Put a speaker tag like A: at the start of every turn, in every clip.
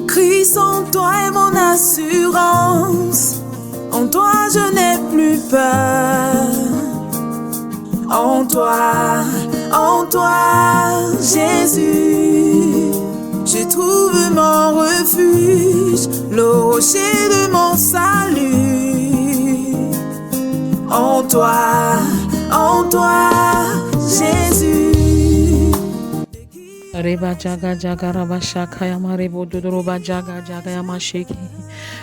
A: Christ en toi est mon assurance, en toi je n'ai plus peur. En toi, Jésus, je trouve mon refuge, le rocher de mon salut. En toi, Jésus.
B: Reba jaga jaga raba shaka yama rebo dodoroba jaga jaga yama sheki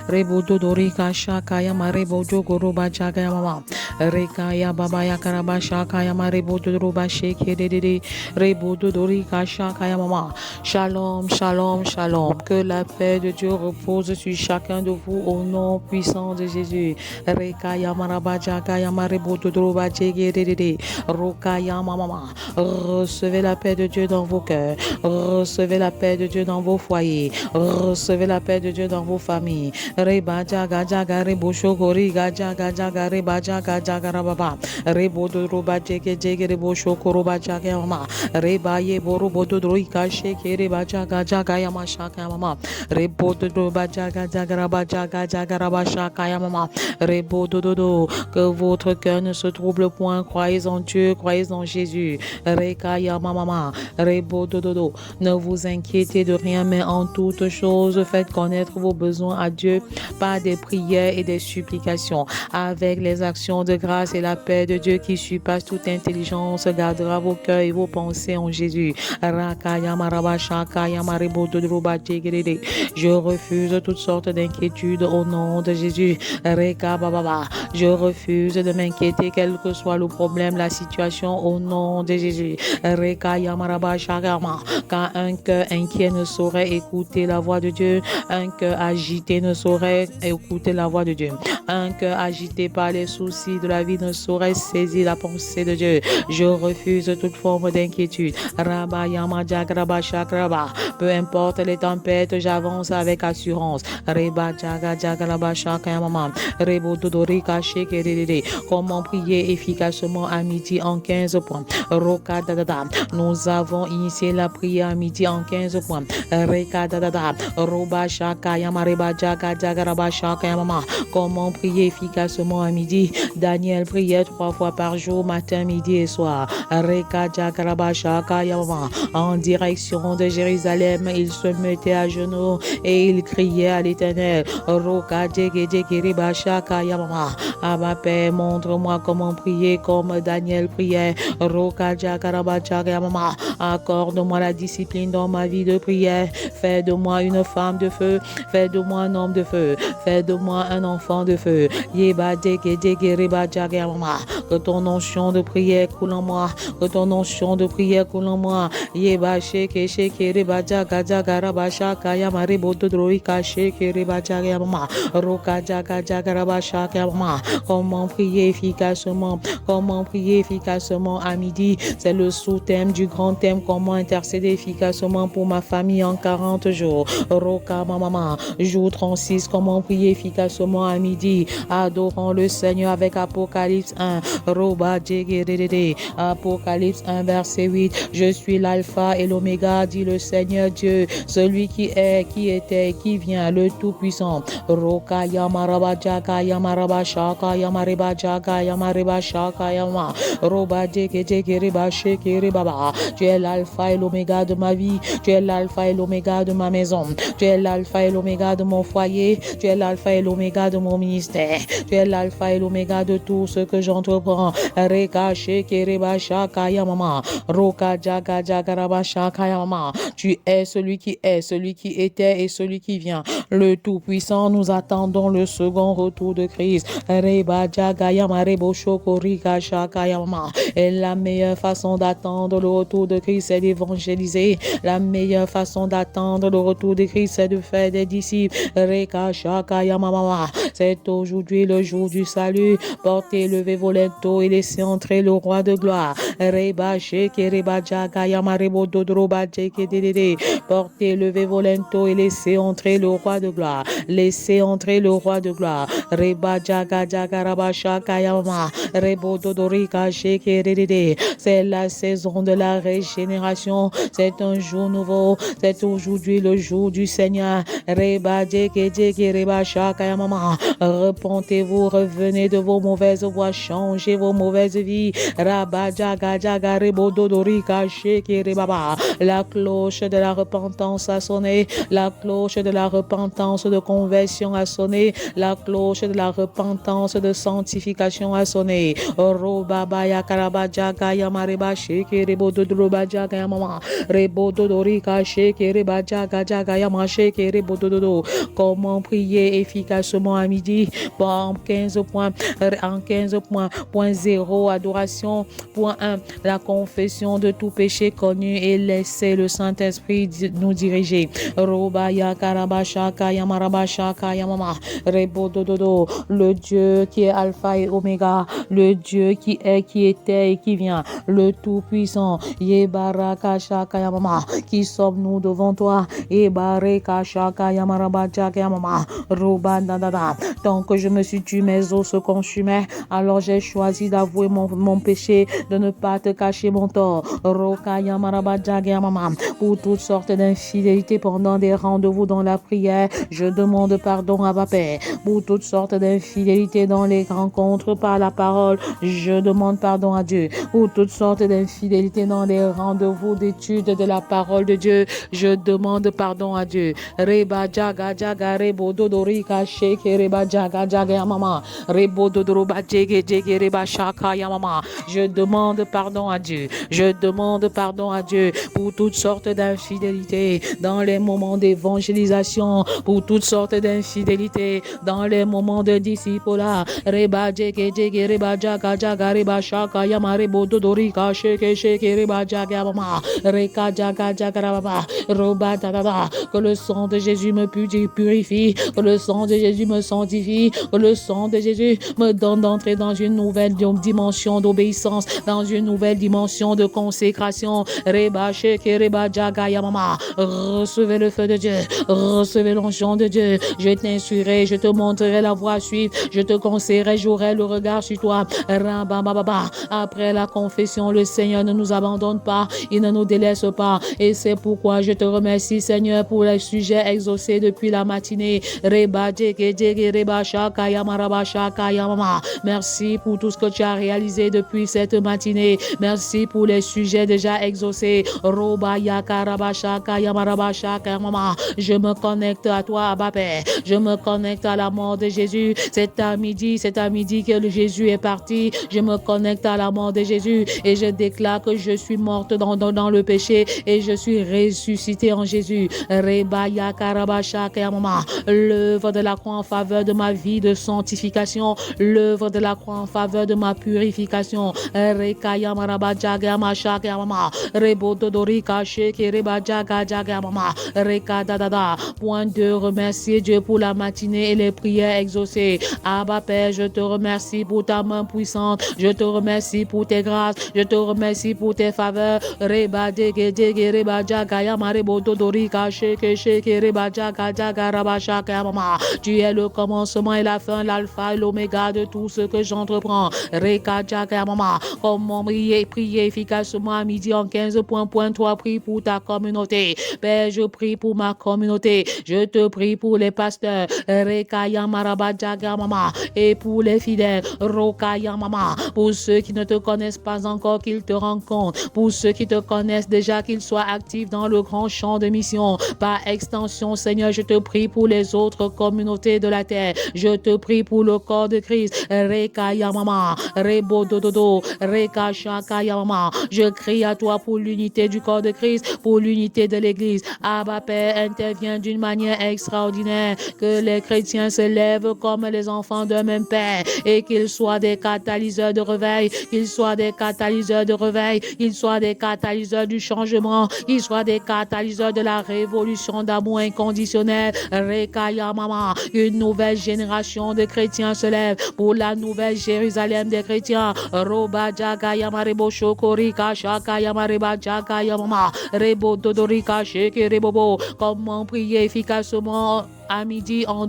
B: rebo dodorika shaka yama rebo jogoroba jaga yama reka ya baba ya karaba shaka yama rebo dodoroba sheki de rebo dodorika shaka yama. Shalom shalom shalom, que la paix de Dieu repose sur chacun de vous au nom puissant de Jésus. Reka yama raba jaga yama rebo dodoroba jegi de roka yama mama. Recevez la paix de Dieu dans vos cœurs. Recevez la paix de Dieu dans vos foyers. Recevez la paix de Dieu dans vos familles. Reba jaga jaga rebo shokori gaja gaja reba jaga jaga rababa rebo doroba jege jege rebo shokoro ba jaga mama reba ye borobo dodroi kashe ke reba jaga jaga yama shaka mama rebo doroba jaga jaga raba jaga raba shaka mama rebo dodo. Que votre cœur ne se trouble point. Croyez en Dieu, croyez en Jésus. Reka yama mama rebo dodo. Ne vous inquiétez de rien, mais en toutes choses, faites connaître vos besoins à Dieu par des prières et des supplications. Avec les actions de grâce et la paix de Dieu qui surpasse toute intelligence, gardera vos cœurs et vos pensées en Jésus. Je refuse toutes sortes d'inquiétudes au nom de Jésus. Je refuse de m'inquiéter, quel que soit le problème, la situation, au nom de Jésus. Car un cœur inquiet ne saurait écouter la voix de Dieu. Un cœur agité ne saurait écouter la voix de Dieu. Un cœur agité par les soucis de la vie ne saurait saisir la pensée de Dieu. Je refuse toute forme d'inquiétude. Peu importe les tempêtes, j'avance avec assurance. Comment prier efficacement à midi en 15 points. Nous avons initié la prière à midi en 15 points. Comment prier efficacement à midi? Daniel priait 3 fois par jour, matin, midi et soir. En direction de Jérusalem, il se mettait à genoux et il criait à l'Éternel. Abba Père, montre-moi comment prier comme Daniel priait. Accorde-moi la discipline dans ma vie de prière. Fais de moi une femme de feu. Fais de moi un homme de feu. Fais de moi un enfant de feu. Que ton onction de prière coule en moi. Que ton onction de prière coule en moi. Comment prier efficacement? Comment prier efficacement à midi? C'est le sous-thème du grand thème. Comment intercéder efficacement pour ma famille en 40 jours. Roka mama. Jour 36. Comment prier efficacement à midi? Adorons le Seigneur avec Apocalypse 1. Apocalypse 1 verset 8. Je suis l'alpha et l'oméga, dit le Seigneur Dieu, celui qui est, qui était, qui vient, le Tout-Puissant. Roka yamaraba jaka yamaraba shaka yamareba jaka yamareba shaka yama. Roba jeke jeke reba sheke rebaba. Tu es l'alpha et l'oméga de ma vie. Tu es l'alpha et l'oméga de ma maison. Tu es l'alpha et l'oméga de mon foyer. Tu es l'alpha et l'oméga de mon ministère. Tu es l'alpha et l'oméga de tout ce que j'entreprends. Reka sheke reba shaka yamama. Roka jaga jaga raba shaka yamama. Tu es celui qui est, celui qui était et celui qui vient. Le Tout-Puissant, nous attendons le second retour de Christ. Reba jaga yamarebo shoko rika shaka yamama. Et la meilleure façon d'attendre le retour de Christ, c'est d'évangéliser. La meilleure façon d'attendre le retour de Christ, c'est de faire des disciples. Reka shaka yamama. C'est aujourd'hui le jour du salut. Portez, levez vos linteaux et laissez entrer le roi de gloire. Reba sheke reba jaga yamarebo dodroba jeke dedede. Portez, levez vos linteaux et laissez entrer le roi de gloire. Laissez entrer le roi de gloire. Reba jaga jaga raba shaka yama. Rebo dodorika sheke dedede. C'est la saison de la régénération. C'est un jour nouveau. C'est aujourd'hui le jour du Seigneur. Reba jeke jeke reba shaka yama. Repentez-vous, revenez de vos mauvaises voies, changez vos mauvaises vies. Rabba jaga jaga rebo dodorika sheke rebaba. La cloche de la repentance a sonné. La cloche de la repentance de conversion a sonné. La cloche de la repentance de sanctification a sonné. Robaba ya karaba jaga yamareba sheke rebo dodroba jaga yamama. Rebo dodorika sheke reba jaga jaga yama sheke rebo dododo. Comment prier efficacement à midi? En 15 points. En 15 points. Point 0, adoration. Point 1, la confession de tout péché connu et laisser le Saint-Esprit nous diriger. Robaya karabashaka yamarabashaka yamama. Rebo dododo. Le Dieu qui est Alpha et Oméga. Le Dieu qui est, qui était et qui vient. Le Tout-Puissant. Yebaraka shaka yamama. Qui sommes-nous devant toi? Yebareka shaka yamarabashaka yamama. Roba dadada. Tant que je me suis tué, mes os se consumaient. Alors j'ai choisi d'avouer mon péché, de ne pas te cacher mon tort. Roka yamaraba jagamama. Pour toutes sortes d'infidélités pendant des rendez-vous dans la prière, je demande pardon à Père. Pour toutes sortes d'infidélités dans les rencontres par la parole, je demande pardon à Dieu. Pour toutes sortes d'infidélités dans les rendez-vous d'études de la parole de Dieu, je demande pardon à Dieu. Reba jaga jaga rebo dodorika sheke reba jaga jaga yamama. Rebo dodoroba jege jege reba shaka yamama. Je demande pardon à Dieu. Je demande pardon à Dieu pour toutes sortes d'infidélités dans les moments d'évangélisation, pour toutes sortes d'infidélités dans les moments de disciple. Reba jege jege reba jaga jaga reba shaka yama rebo dodorika sheke sheke reba jaga yamama. Reka jaga jaga rababa. Roba dadada. Que le sang de Jésus me purifie, que le sang de Jésus me sanctifie, que le sang de Jésus me donne d'entrer dans une nouvelle dimension d'obéissance, dans une nouvelle dimension de consécration. Reba sheke reba jaga yamama. Recevez le feu de Dieu, recevez l'onction de Dieu. Je t'instruirai, je te montrerai la voie à suivre, je te conseillerai, j'aurai le regard sur toi. Rabababa. Après la confession, le Seigneur ne nous abandonne pas, il ne nous délaisse pas. Et c'est pourquoi je te remercie, Seigneur, pour les sujets exaucés depuis la matinée. Reba jeke jeke reba shaka yamaraba shaka yamama. Merci pour tout ce que tu as réalisé depuis cette matinée. Merci pour les sujets déjà exaucés. Roba yakaraba shaka yamaraba shaka yamama. Je me connecte à toi, Abba Père. Je me connecte à la mort de Jésus. C'est à midi que le Jésus est parti. Je me connecte à la mort de Jésus et je déclare que je suis morte dans le péché et je suis ressuscité en Jésus. Reba yakaraba shaka yamama. L'œuvre de la croix en faveur de ma vie de sanctification, l'œuvre de la croix en faveur de ma purification. Reka yamaraba jaga mashaka yamama. Rebo dodorika sheke reba jaga jaga yamama. Reka dadada. Point 2, remercier Dieu pour la matinée et les prières exaucées. Abba Père, je te remercie pour ta main puissante. Je te remercie pour tes grâces. Je te remercie pour tes faveurs. Reba dege dege reba jaga yama rebo dodorika sheke sheke reba jaga jaga raba shaka yamama. Tu es le commencement et la fin, l'alpha et l'oméga de tout ce que j'entreprends. Reka jaga yamama. Comment prier efficacement à midi en 15 points. Point 3, prie pour ta communauté. Père, je prie pour ma communauté. Je te prie pour les pasteurs. Reka yamaraba jaga mama. Et pour les fidèles. Roka yamama. Pour ceux qui ne te connaissent pas encore, qu'ils te rencontrent. Pour ceux qui te connaissent déjà, qu'ils soient actifs dans le grand champ de mission. Par extension, Seigneur, je te prie pour les autres communautés de la terre. Je te prie pour le corps de Christ. Reka yamama. Rebo dododo. Reka shaka yamama. Je crie à toi pour l'unité du corps de Christ, pour l'unité de l'Église. Abba Père, intervient d'une manière extraordinaire. Que les chrétiens se lèvent comme les enfants d'un même Père et qu'ils soient des catalyseurs de réveil, qu'ils soient des catalyseurs de réveil, qu'ils soient des catalyseurs du changement, qu'ils soient des catalyseurs de la révolution d'amour inconditionnel. Rekaya Mama, une nouvelle génération de chrétiens se lève pour la nouvelle Jérusalem des chrétiens. Roba jaga yamarebo shokorika shaka yamareba jaga yamama. Rebo dodorika sheke rebobo. Comment prier efficacement à midi en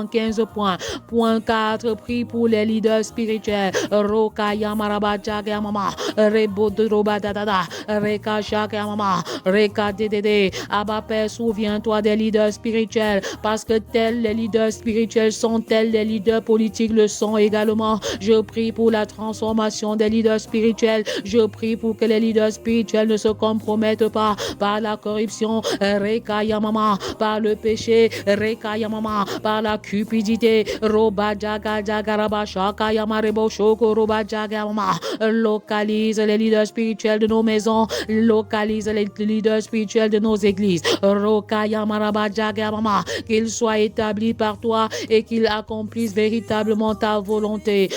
B: 15 points. Point 4, prie pour les leaders spirituels. Roka yamaraba jaga yamama. Rebo dodroba dadada. Reka shaka yamama. Reka dedede. Abba Père, souviens-toi des leaders spirituels, parce que tels les leaders spirituels sont, tels les leaders politiques le sont également. Je prie pour la transformation des leaders spirituels. Je prie pour que les leaders spirituels ne se compromettent pas par la corruption, Reka Yamama, par le péché, Reka Yamama, par la cupidité, Roba Jaga Jagaraba Shaka Yamarebo Shoko Roba Jaga Yamama. Localise les leaders spirituels de nos maisons, localise les leaders spirituels de nos églises. Roka Yamaraba Jaga Yamama, qu'ils soient établis par toi et qu'ils accomplissent véritablement ta volonté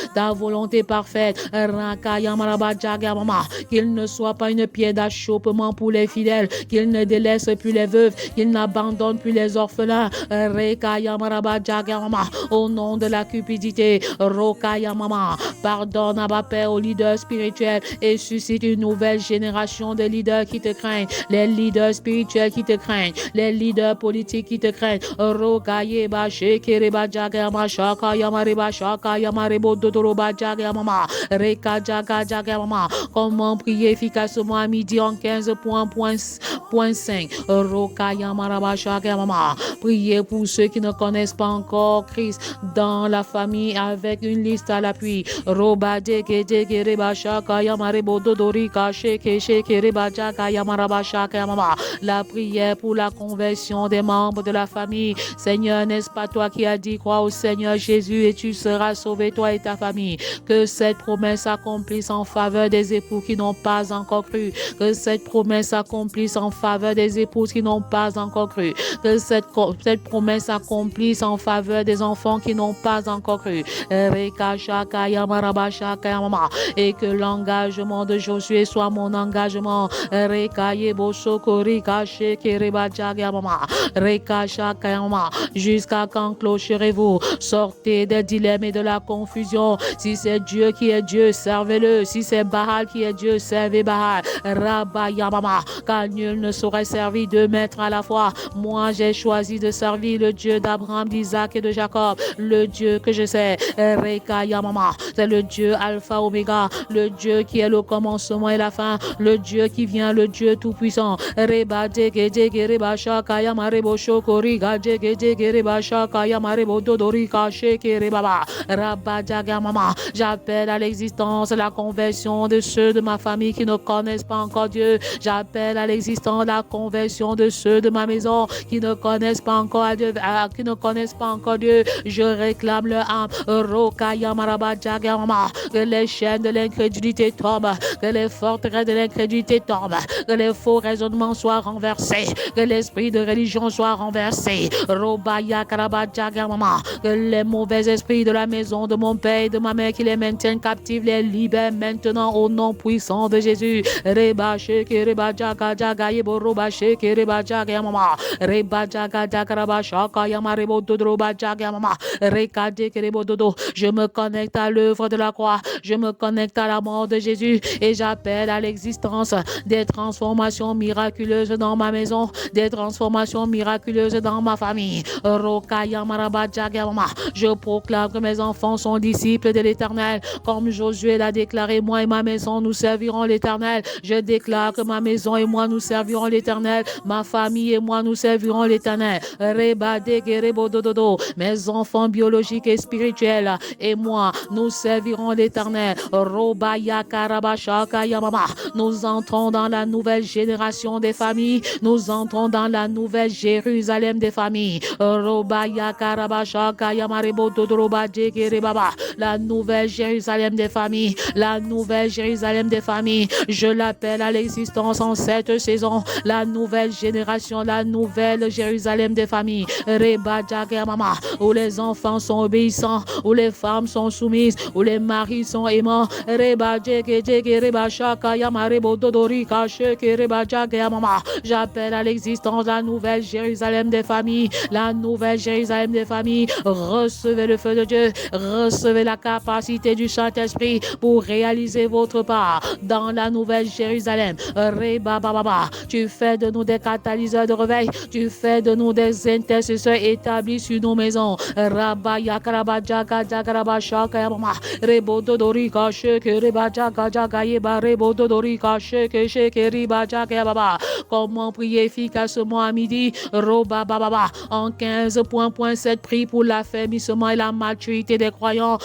B: parfaite. Raka Yamaraba Jaga Yamama, qu'ils ne soient pas une pierre d'achoppement pour les fidèles, qu'ils ne délaissent plus les veuves, qu'ils n'abandonnent plus les orphelins. Reka Yamaraba Jaga Yamama, au nom de la cupidité. Roka Yamama, pardonne Abba Père aux leaders spirituels et suscite une nouvelle génération de leaders qui te craignent, les leaders spirituels qui te craignent, les leaders politiques qui te craignent. Roka Yeba Shekereba Jaga Yama Shaka Yamareba Shaka Yamarebo Dodoroba Jaga Yamama. Reka Jaga Jaga Yamama. Comment prier efficacement à midi en 15 points, point 5. Roka Yamaraba Shaka Yamama. Priez pour ceux qui ne connaissent pas encore Christ dans la famille avec une liste à l'appui. Roba Deke Deke Reba Shaka Yamarebo Dodorika Sheke Sheke Reba Jaga Yamaraba Shaka Yamama. La prière pour la conversion des membres de la famille. Seigneur, n'est-ce pas toi qui as dit, crois au Seigneur Jésus et tu seras sauvé, toi et ta famille. Que cette promesse s'accomplisse en faveur des époux qui n'ont pas encore cru. Que cette promesse s'accomplisse en faveur des épouses qui n'ont pas encore cru. Que cette promesse s'accomplisse en faveur des enfants qui n'ont pas encore cru. Et que l'engagement de Josué soit mon engagement. Jusqu'à quand clocherez-vous? Sortez des dilemmes et de la confusion. Si c'est Dieu qui est Dieu, servez-le. Si c'est Baal qui est Dieu, servez Baal. Rabba Yamama, car nul ne saurait servir deux maîtres à la fois. Moi, j'ai choisi de servir le Dieu d'Abraham, d'Isaac et de Jacob. Le Dieu que je sais, Reka Yamama, c'est le Dieu Alpha Oméga, le Dieu qui est le commencement et la fin, le Dieu qui vient, le Dieu tout-puissant. Reba Dege Dege Reba Shaka Yamarebo Shokoriga Dege Dege Reba Shaka Yamarebo Dodorika Sheke Rebaba Rabba Jagamama. J'appelle à l'existence la conversion de ceux de ma famille qui ne connaissent pas encore Dieu. J'appelle à l'existence la conversion de ceux de ma maison qui ne connaissent pas encore Dieu, qui ne connaissent pas encore Dieu. Je réclame leur âme. Roka Yamaraba Jagamama. Que les chaînes de l'incrédulité tombent, que les forteresses de l'incrédulité tombent, que les faux raisonnements soient renversés, que l'esprit de religion soit renversé. Robaya Karaba Jagamama. Que les mauvais esprits de la maison de mon père et de ma mère qui les maintiennent captifs les libèrent maintenant au nom puissant de Jésus. Reba Sheke Reba Jaga Jaga Yebo Roba Sheke Reba Jaga Yamama. Reba Jaga Jaga Raba Shaka Yamarebo Dodroba Jaga Yamama. Reka Dekerebo Dodo. Je me connecte à l'œuvre de la croix. Je me connecte à la mort de Jésus et j'appelle à l'existence des transformations miraculeuses dans ma maison, des transformations miraculeuses dans ma famille. Roka Yamaraba Jaga Yamama. Je proclame que mes enfants sont disciples de l'Éternel. Comme Josué l'a déclaré, moi et ma maison, nous servirons l'Éternel. Je déclare que ma maison et moi, nous servirons l'Éternel. Ma famille et moi, nous servirons l'Éternel. Reba Degerebo Dododo. Mes enfants biologiques et spirituels et moi, nous servirons l'Éternel. Roba Yakaraba Shaka Yamama. Nous entrons dans la nouvelle génération des familles. Nous entrons dans la nouvelle Jérusalem des familles. Roba Yakaraba Shaka Yamarebo Dodoroba Degerebaba. La nouvelle Jérusalem des familles. La nouvelle Jérusalem des familles. Je l'appelle à l'existence en cette saison. La nouvelle génération, la nouvelle Jérusalem des familles. famille, où les enfants sont obéissants, où les femmes sont soumises, où les maris sont aimants. J'appelle à l'existence la nouvelle Jérusalem des familles, la nouvelle Jérusalem des familles. Recevez le feu de Dieu, recevez la capacité du Saint-Esprit pour réaliser votre part dans la nouvelle Jérusalem. Tu fais de nous des catalyseurs de réveil, tu fais de nous des intercesseurs établis sur nos maisons. Comment prier efficacement à midi? En 15 points, point 7, prie pour l'affermissement et la maturité des croyants.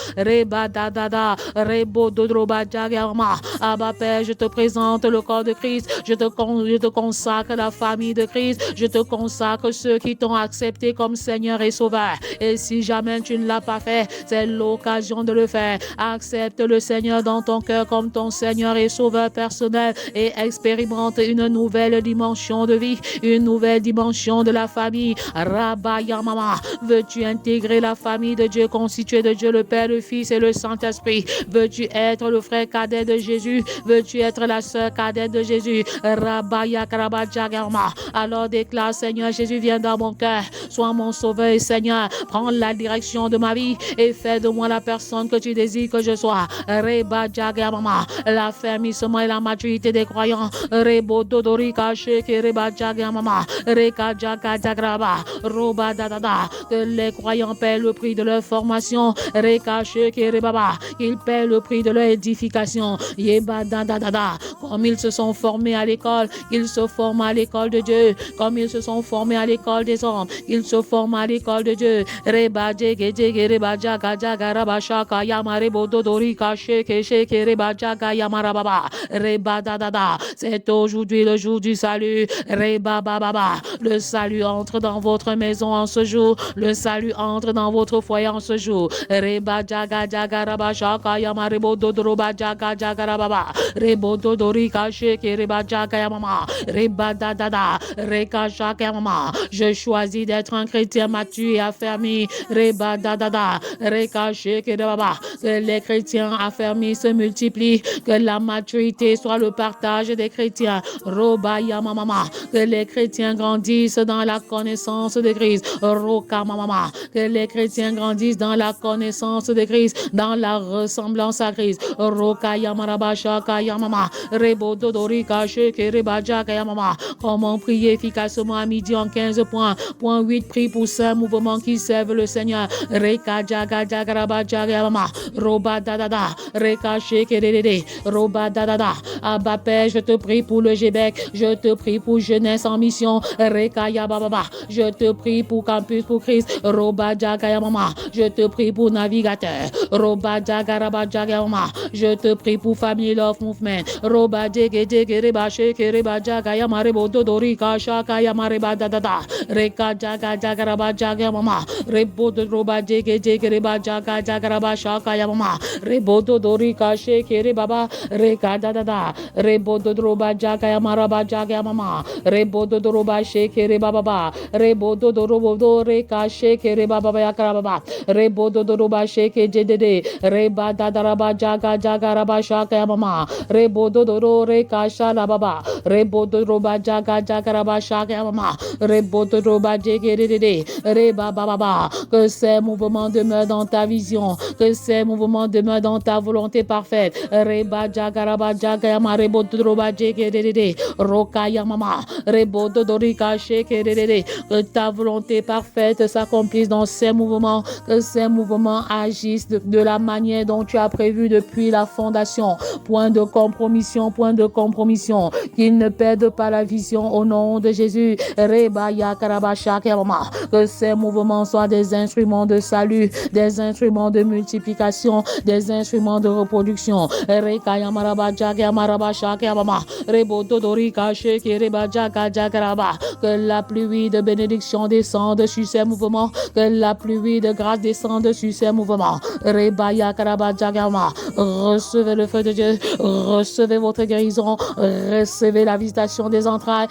B: Abba Père, je te présente le corps de Christ, je te consacre la famille de Christ, je te consacre ceux qui t'ont accepté comme Seigneur et Sauveur. Et si jamais tu ne l'as pas fait, c'est l'occasion de le faire. Accepte le Seigneur dans ton cœur comme ton Seigneur et Sauveur personnel et expérimente une nouvelle dimension de vie, une nouvelle dimension de la famille. Mama, veux-tu intégrer la famille de Dieu constituée de Dieu le Père, le Fils et le Saint-Esprit? Veux-tu être le frère cadet de Jésus? Veux-tu être la sœur cadette de Jésus? Alors déclare: Seigneur Jésus, viens dans mon cœur, sois mon sauveur et Seigneur, prends la direction de ma vie et fais de moi la personne que tu désires que je sois. L'affermissement et la maturité des croyants. Que les croyants paient le prix de leur formation, qu'ils paient le prix de leur édification. Comme ils se sont formés à l'école, ils se forment à l'école de Dieu. Comme ils se sont formés à l'école des hommes, ils se forment à l'école de Dieu. C'est aujourd'hui le jour du salut. Le salut entre dans votre maison en ce jour. Le salut entre dans votre foyer en ce jour. Je choisis d'être un chrétien mature et affermi. Que les chrétiens affermis se multiplient. Que la maturité soit le partage des chrétiens. Que les chrétiens grandissent dans la connaissance de Christ. Que les chrétiens grandissent dans la connaissance de Christ, dans la ressemblance à Christ. Comment prier efficacement à midi en 15 points? Point 8, prie pour 5 mouvements qui servent le Seigneur. Abba Père, je te prie pour le Gébec, je te prie pour Jeunesse en Mission. Je te prie pour Campus pour Christ. Je te prie pour Navigateur. Je te prie pour Family Love Movement. Que ces mouvements demeurent dans ta vision, que ces mouvements demeurent dans ta volonté parfaite. Que ta volonté parfaite s'accomplisse dans ces mouvements, que ces mouvements agissent de la manière dont tu as prévu depuis la fondation. Point de compromission, qu'ils ne perdent pas la vision au nom de Jésus. Que ces mouvements soient des instruments de salut, des instruments de multiplication, des instruments de reproduction. Que la pluie de bénédiction descende sur ces mouvements, que la pluie de grâce descende sur ces mouvements. Recevez le feu de Dieu, recevez votre guérison, recevez la visitation des entrailles,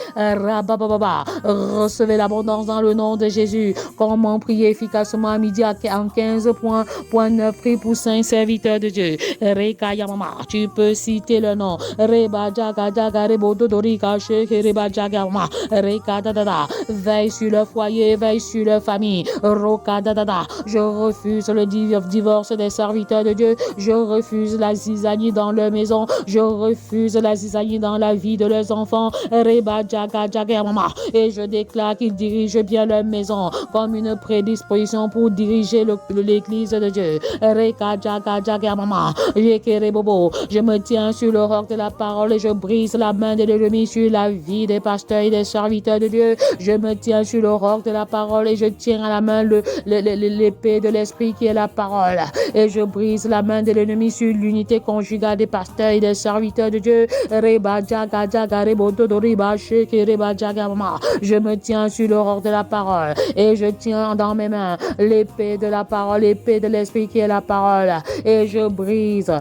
B: recevez l'abondance dans dans le nom de Jésus. Comment prier efficacement à midi en 15.9, prie pour 5 serviteurs de Dieu. Rekaya mama, tu peux citer le nom. Reba jaga jaga rebo dodori kache reba jaga mama. Reka dada. Veille sur le foyer, veille sur la famille. Roka dada. Je refuse le divorce des serviteurs de Dieu. Je refuse la zizanie dans leur maison. Je refuse la zizanie dans la vie de leurs enfants. Reba jaga jaga mama. Et je déclare qu'ils dirigent bien leur maison comme une prédisposition pour diriger l'église de Dieu. Reka jaga jaga mama. Je me tiens sur le roc de la parole et je brise la main de l'ennemi sur la vie des pasteurs et des serviteurs de Dieu. Je me tiens sur le roc de la parole et je tiens à la main l'épée de l'esprit qui est la parole. Et je brise la main de l'ennemi sur l'unité conjugale des pasteurs et des serviteurs de Dieu. Je me tiens sur le roc de la parole et je tiens dans mes mains l'épée de la parole, l'épée de l'esprit qui est la parole. Et je brise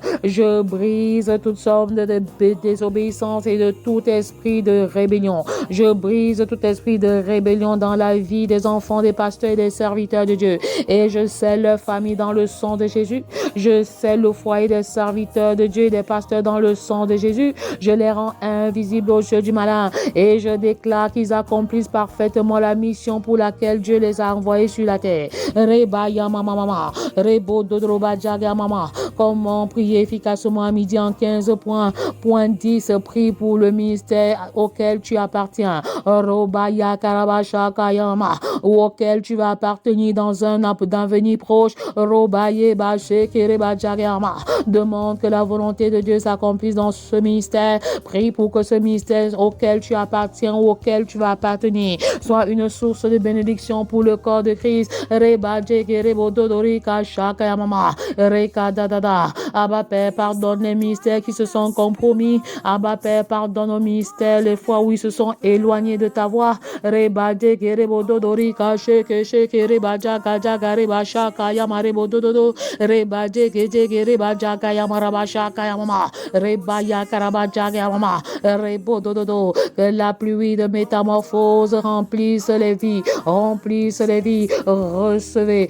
B: toute sorte de désobéissance et de tout esprit de rébellion. Je brise tout esprit de rébellion dans la vie des enfants, des pasteurs et des serviteurs de Dieu. Et je scelle leur famille dans le sang de Jésus. Je scelle le foyer des serviteurs de Dieu et des pasteurs dans le sang de Jésus. Je les rends invisibles aux yeux du malin et je déclare qu'ils accomplissent parfaitement la mission pour laquelle Dieu les a envoyés sur la terre. Reba yama mama, rebo dodroba jaga mama. Comment prier efficacement à midi en 15.10. Prie pour le ministère auquel tu appartiens. Robaya karabasha kayama, auquel tu vas appartenir dans un avenir proche. Robaye bache kereba jagama. Demande que la volonté de Dieu s'accomplisse dans ce ministère. Prie pour que ce ministère auquel tu appartiens ou auquel tu vas appartenir soit une source de bénédiction pour le corps de Christ. Reba jegerebo dodorika shakayama. Reka dada. Abba Père, pardonne les ministères qui se sont compromis. Abba Père, pardonne aux ministères les fois où ils se sont éloignés de ta voix. Reba jegerebo dodorika sheke sheke reba jaga jaga reba shaka yamarebo dododo. Reba jegereba jaga yamaraba shaka yamama. Reba yakaraba jaga yamama. Rebo dododo. Que la pluie de métamorphose remplisse les vies. Remplisse les vies. Recevez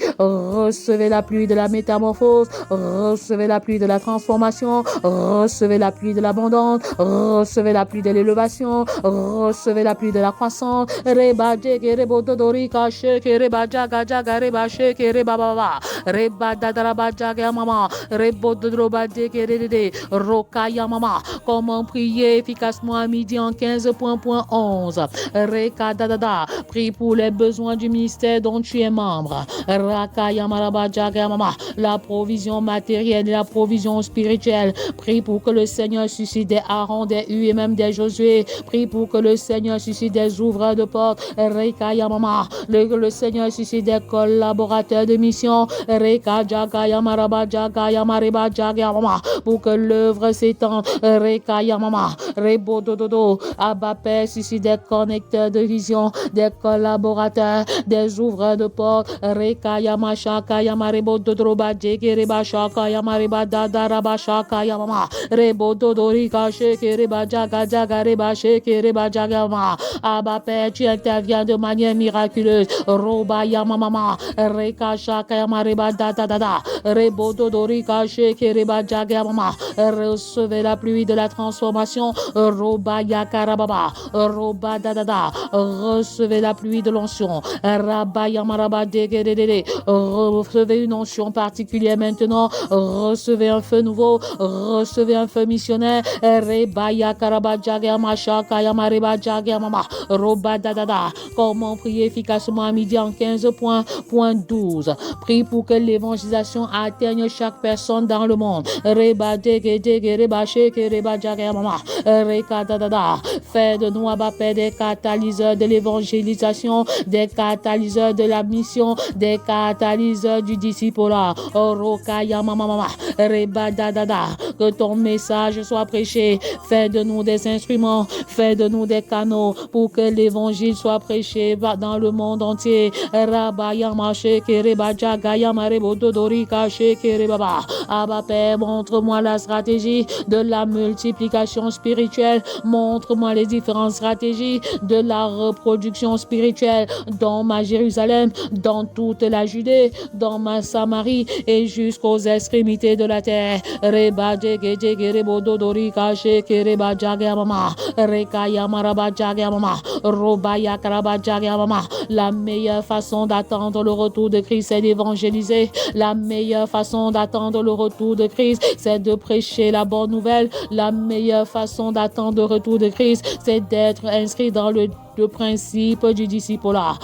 B: la pluie de la métamorphose. Recevez la pluie de la transformation. Recevez la pluie de l'abondance. Recevez la pluie de l'élevation. Recevez la pluie de la croissance. Reba jege rebo dodori kache reba jaga jaga reba sheke reba baba. Reba dadaraba jaga mama. Rebo dodroba jege rede. Roka ya mama. Comment prier efficacement à midi en 15.11. Reka dadada. Prie pour les besoins du ministère dont tu es membre. Raka ya maraba jaga mama. La provision matérielle et la provision spirituelle. Prie pour que le Seigneur suscite des Aaron, des Hu et même des Josué. Prie pour que le Seigneur suscite des ouvreurs de portes. Reka Yamama. Le Seigneur suscite des collaborateurs de mission. Reka Jaga Yamaraba Jaga Yamareba Jaga Yamama. Pour que l'œuvre s'étende. Reka Yamama. Rebo Dododo. Abba Père suscite des connecteurs de vision, des collaborateurs, des ouvreurs de portes. Reka Yamashaka Yamarebo Dodroba Jegereba Shaka Yamareba Dadaraba Shaka Yamama. Rebo Dodorika Sheke Reba Jaga Jaga Reba Sheke Reba Jaga Yamama. Abba Père, tu interviens de manière miraculeuse. Roba Yamama. Reka Shaka Yamareba Dadada. Rebo Dodorika Sheke Reba Jaga Yamama. Recevez la pluie de la transformation. Roba Yakarababa. Roba Dadada. Recevez la pluie de l'onction. Rabba Yamaraba Degedede. Recevez une onction particulière maintenant. Recevez un feu nouveau. Recevez un feu missionnaire. Rebaya Karaba Jagama Shaka Yamareba Jagamama. Roba Dadada. Comment prier efficacement à midi en 15.12. Prie pour que l'évangélisation atteigne chaque personne dans le monde. Reba Dege Dege Reba Sheke Reba Jagamama. Reka Dadada. Fais de nous, Abba Père, des catalyseurs de l'évangélisation, des catalyseurs de la mission, des catalyseurs du discipulat. Roka Yamama. Reba Dadada. Que ton message soit prêché. Fais de nous des instruments. Fais de nous des canaux pour que l'évangile soit prêché dans le monde entier. Rabba Yama Sheke Reba Jaga Yama Rebo Dodorika Sheke Reba. Abba Père, montre-moi la stratégie de la multiplication spirituelle. Montre-moi les différentes stratégies de la reproduction spirituelle. spirituelle dans ma Jérusalem, dans toute la Judée, dans ma Samarie et jusqu'aux extrémités de la terre. Reba jege jege rebo dodori kache kereba jage mama. Reka yamaraba jage mama. Roba yakaraba jage mama. La meilleure façon d'attendre le retour de Christ, c'est d'évangéliser. La meilleure façon d'attendre le retour de Christ, c'est de prêcher la bonne nouvelle. La meilleure façon d'attendre le retour de Christ, c'est d'être inscrit dans le principe du disciple-là.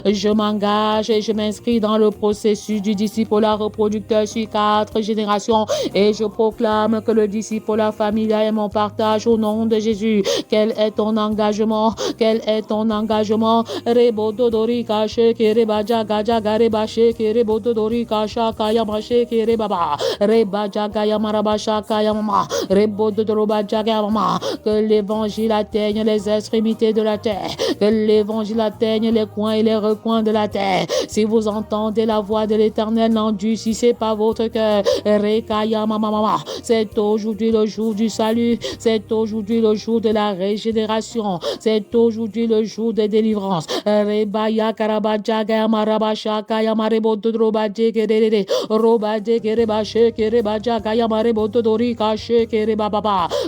B: Je m'engage et je m'inscris dans le processus du disciple-là reproducteur sur 4 générations et je proclame que le disciple-là familial est mon partage au nom de Jésus. Quel est ton engagement? Quel est ton engagement? Rebo dodori kache kereba jaga jaga reba she kerebo dodori kasha kaya mashe kerebaba reba jaga yamaraba shaka yamama rebo dodoroba jaga mama. Que l'évangile atteigne les extrémités de la terre, que l'évangile atteigne les coins et les recoins de la terre. Si vous entendez la voix de l'Éternel, n'endurcissez pas votre cœur. C'est aujourd'hui le jour du salut, c'est aujourd'hui le jour de la régénération, c'est aujourd'hui le jour de délivrance.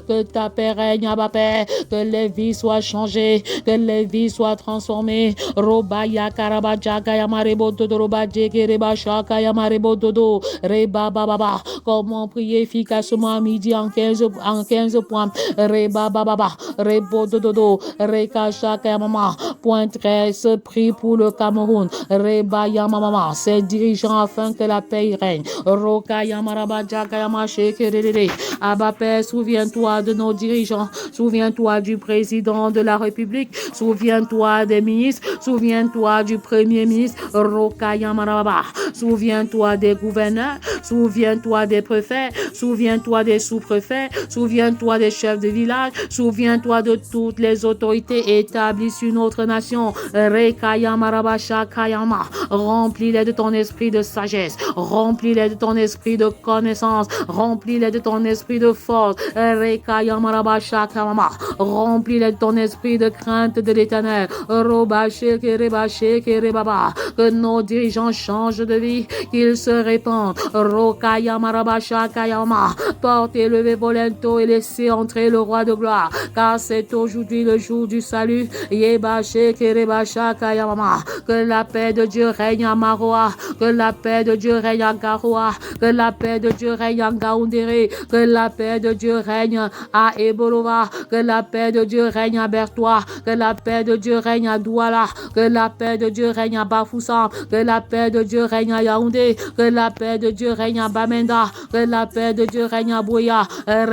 B: Que ta paix règne, Abba Père, que les vies soient changées, que les vies soient transformées. Robaya karabajaga yamarebo dodoroba jegereba shaka yamarebo dodo reba baba. Comment prier efficacement à midi en 15 points. Reba baba rebo dodo reka shaka yamama. Point 13, prie pour le Cameroun. Reba yamama, ses dirigeants afin que la paix règne. Roka yamarabajaga yamasheke. Abba Père, souviens-toi de nos dirigeants, souviens-toi du président de la République, souviens-toi des ministres, souviens-toi du premier ministre, souviens-toi des gouverneurs, souviens-toi des préfets, souviens-toi des sous-préfets, souviens-toi des chefs de village, souviens-toi de toutes les autorités établies sur notre nation. Remplis-les de ton esprit de sagesse, remplis-les de ton esprit de connaissance, remplis-les de ton esprit de force. Remplis-les de ton esprit de crainte de l'Éternel. Que nos dirigeants changent de vie, qu'ils se répandent. Portez le volento et laissez entrer le roi de gloire, car c'est aujourd'hui le jour du salut. Que la paix de Dieu règne à Maroa, que la paix de Dieu règne à Garoua, que la paix de Dieu règne à Gaoundéré, que la paix de Dieu règne à Ebolova, que la paix de Dieu règne à Bertois, que la paix de Dieu règne à Douala, que la paix de Dieu règne à Bafoussam, que la paix de Dieu règne à Yaoundé, que la paix de Dieu règne à Bamenda, que la paix de Dieu règne à Bouya, que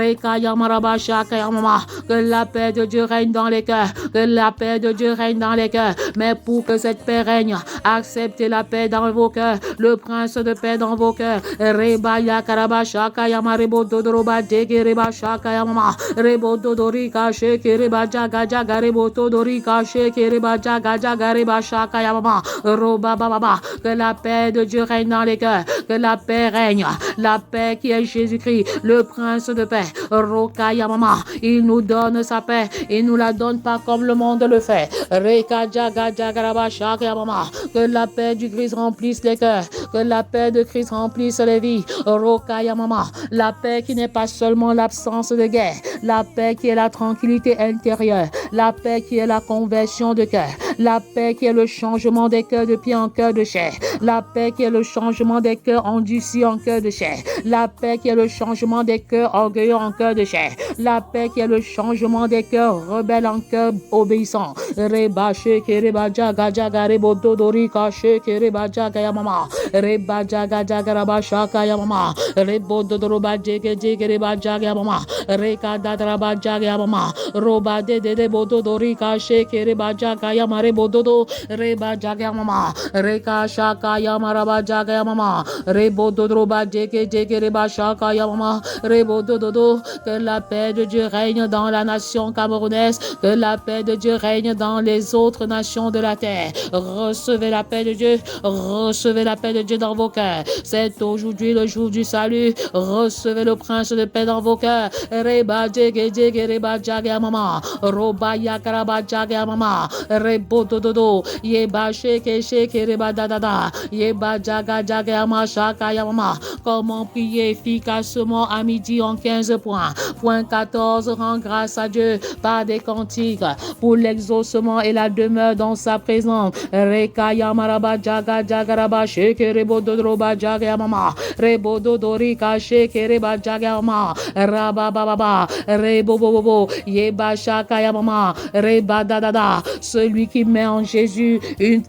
B: la paix de Dieu règne dans les cœurs, que la paix de Dieu règne dans les cœurs. Mais pour que cette paix règne, acceptez la paix dans vos cœurs, le prince de paix dans vos cœurs. Rebaya Karabashaka Yamarebo Dodoroba Degereba Shaka Yamama Rebo Dodorika Shekereba Jaga Jaga Rebo Todorika Shekereba Jaga Jaga Reba Shaka Yamama Roba Baba. Que la paix de Dieu règne dans les cœurs, que la paix règne, la paix qui est Jésus-Christ, le prince de paix. Roka Yamama, il nous donne sa paix, il nous la donne pas comme le monde le fait. Reka Jaga Jaga Reba Shaka Yamama. Que la paix du Christ remplisse les cœurs, que la paix de Christ remplisse les vies. Roka Yamama, la paix qui n'est pas seulement l'absence de guerre, la paix qui est la tranquillité intérieure, la paix qui est la conversion de cœur, la paix qui est le changement des cœurs de pied en cœur de chair, la paix qui est le changement des cœurs endurcis en cœur de chair, la paix qui est le changement des cœurs orgueilleux en cœur de chair, la paix qui est le changement des cœurs rebelles en cœur obéissant. Reba Shekereba Jaga Jaga Rebo Dodorika Shekereba Jaga Yamama Reba Jaga Jaga Raba Shaka Yamama Rebo Dodoroba Jege Jege Reba Jaga Yamama Reka Dadraba Jaga Yamama Roba de Debo Dodorika Shekereba Jaga Yamama marebo dodo reba jaga mama reka shaka ya maraba jaga ya mama rebo dodo ba jeke jeke reba shaka ya mama rebo dodo. Que la paix de Dieu règne dans la nation camerounaise, que la paix de Dieu règne dans les autres nations de la terre. Recevez la paix de Dieu, recevez la paix de Dieu dans vos cœurs. C'est aujourd'hui le jour du salut. Recevez le prince de paix dans vos cœurs. Reba jege jege reba jaga mama roba yakaraba jaga mama rebo dodo yeba sheke sheke reba dada yeba jaga jaga mama shaka ya mama. Comment prier efficacement à midi en 15 points. Point 14, rend grâce à Dieu par des cantiques pour l'exaucement et la demeure dans sa présence. Reka ya maraba jaga jaga raba sheke rebo dodo ba jaga mama rebo dodo rika sheke reba jaga mama raba baba rebo bobo yeba shaka ya mama reba dada. Celui qui met en Jésus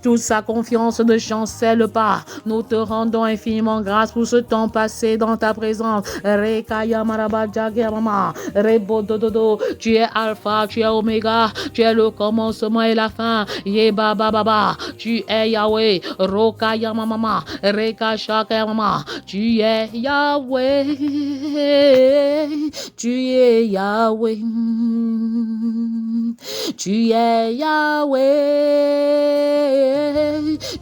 B: toute sa confiance ne chancelle pas. Nous te rendons infiniment grâce pour ce temps passé dans ta présence. Reka ya maraba jaga mama rebo dodo. Tu es alpha, tu es oméga, tu es le commencement et la fin. Yeba baba, tu es Yahweh. Roka ya mama reka shaka ya mama. Tu es Yahweh, tu es Yahweh, tu es Yahweh,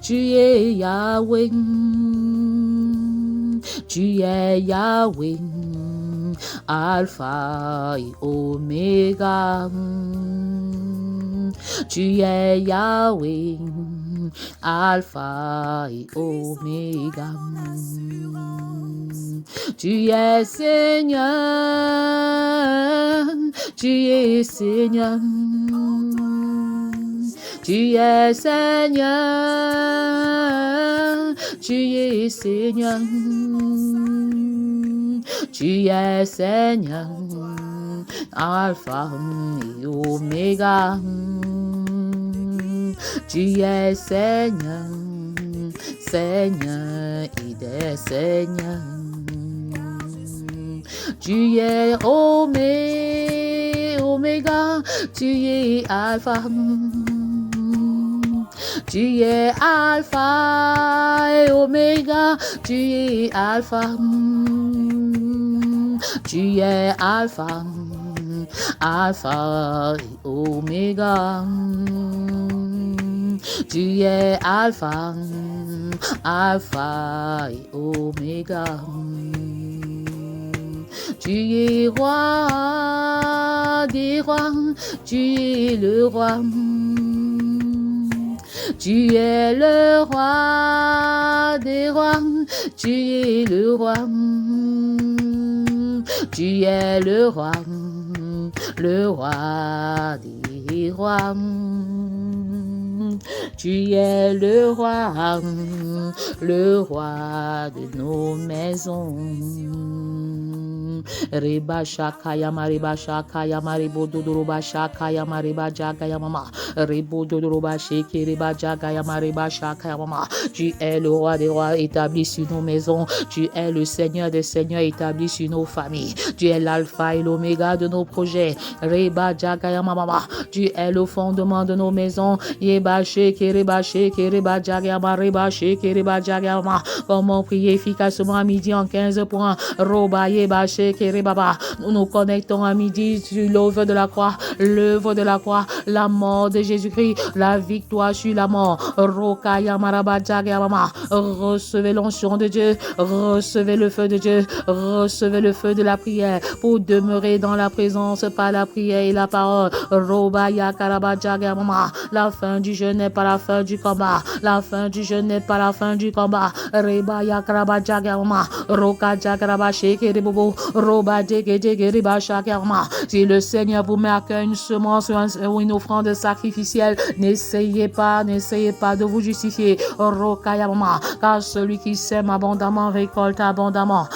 B: tu es Yahweh, tu es Yahweh, Alpha et Oméga. Tu es Yahweh, Alpha et Oméga. Tu es Seigneur, tu es Seigneur. Tu es Seigneur, tu es Seigneur. Tu es Seigneur, Alpha et Oméga. Tu es Seigneur, Seigneur et des seigneurs. Tu es Oméga, tu es Alpha. Tu es Alpha et Oméga, tu es Alpha. Tu es Alpha, Alpha et Oméga. Tu es Alpha, Alpha et Oméga. Tu es roi des rois, tu es le roi. Tu es le roi des rois, tu es le roi. Tu es le roi des rois. Tu es le roi de nos maisons. Reba shaka ya mariba shaka ya maribo dodoroba shaka ya mariba jaga ya mama. Rebo dodoroba sheke reba jaga ya mariba shaka ya mama. Tu es le roi des rois établi sur nos maisons. Tu es le Seigneur des seigneurs établi sur nos familles. Tu es l'alpha et l'oméga de nos projets. Reba jaga ya mama. Tu es le fondement de nos maisons. Yeba sheke reba jaga ya mariba sheke reba jaga ya mama. Comment prier efficacement à midi en 15 points. Roba yeba sheke. Nous nous connectons à midi sur l'œuvre de la croix, la mort de Jésus-Christ, la victoire sur la mort. Recevez l'onction de Dieu, recevez le feu de Dieu, recevez le feu de la prière pour demeurer dans la présence par la prière et la parole. La fin du jeûne n'est pas la fin du combat, la fin du jeûne n'est pas la fin du combat. Si le Seigneur vous met à cœur une semence ou une offrande sacrificielle, n'essayez pas de vous justifier. Car celui qui sème abondamment récolte abondamment.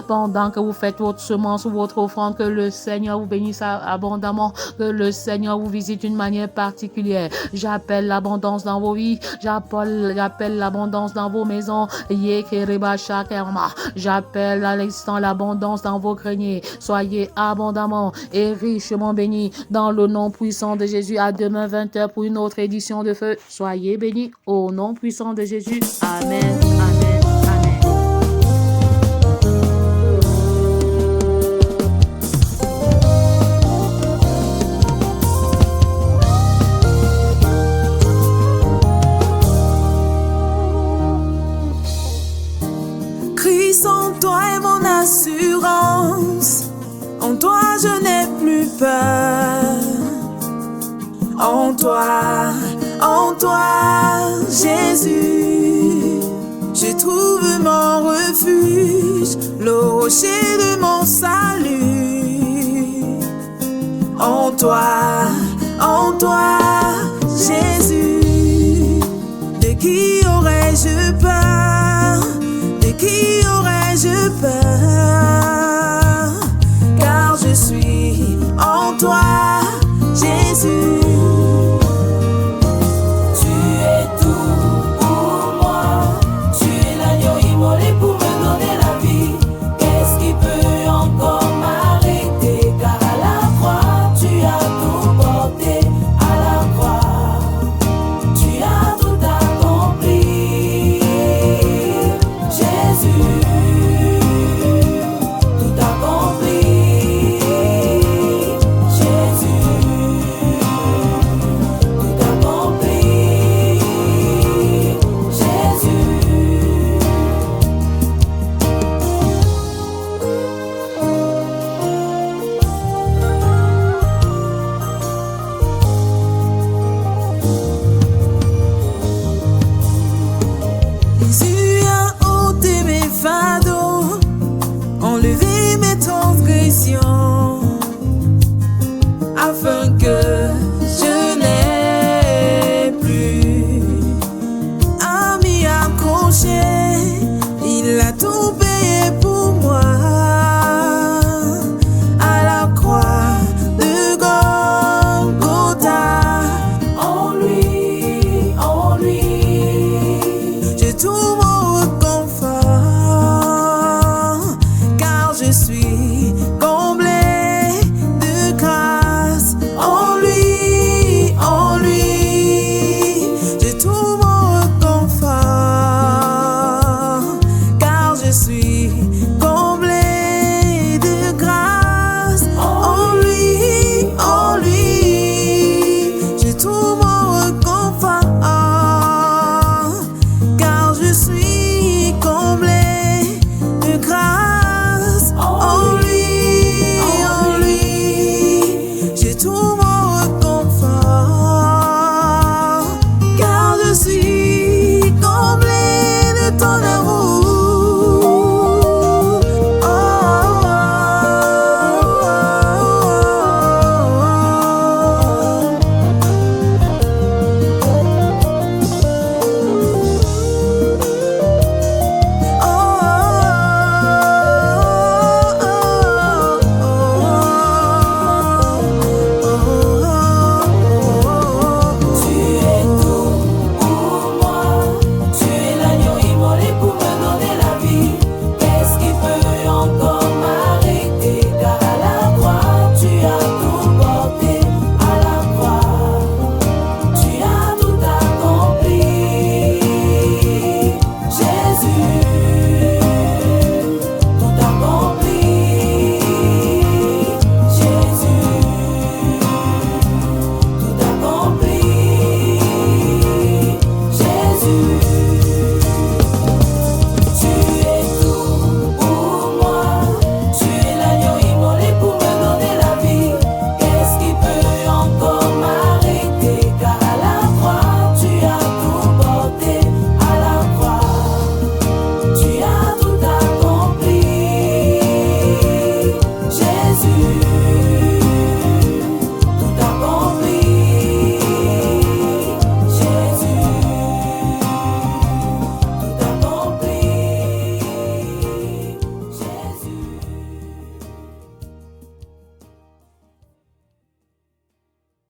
B: Pendant que vous faites votre semence ou votre offrande, que le Seigneur vous bénisse abondamment, que le Seigneur vous visite d'une manière particulière. prière. J'appelle l'abondance dans vos vies. J'appelle l'abondance dans vos maisons. J'appelle à l'instant l'abondance dans vos greniers. Soyez abondamment et richement bénis dans le nom puissant de Jésus. À demain 20h pour une autre édition de feu. Soyez bénis au nom puissant de Jésus. Amen. Amen.
A: Christ en toi est mon assurance. En toi je n'ai plus peur. En toi, Jésus, je trouve mon refuge, le rocher de mon salut. En toi,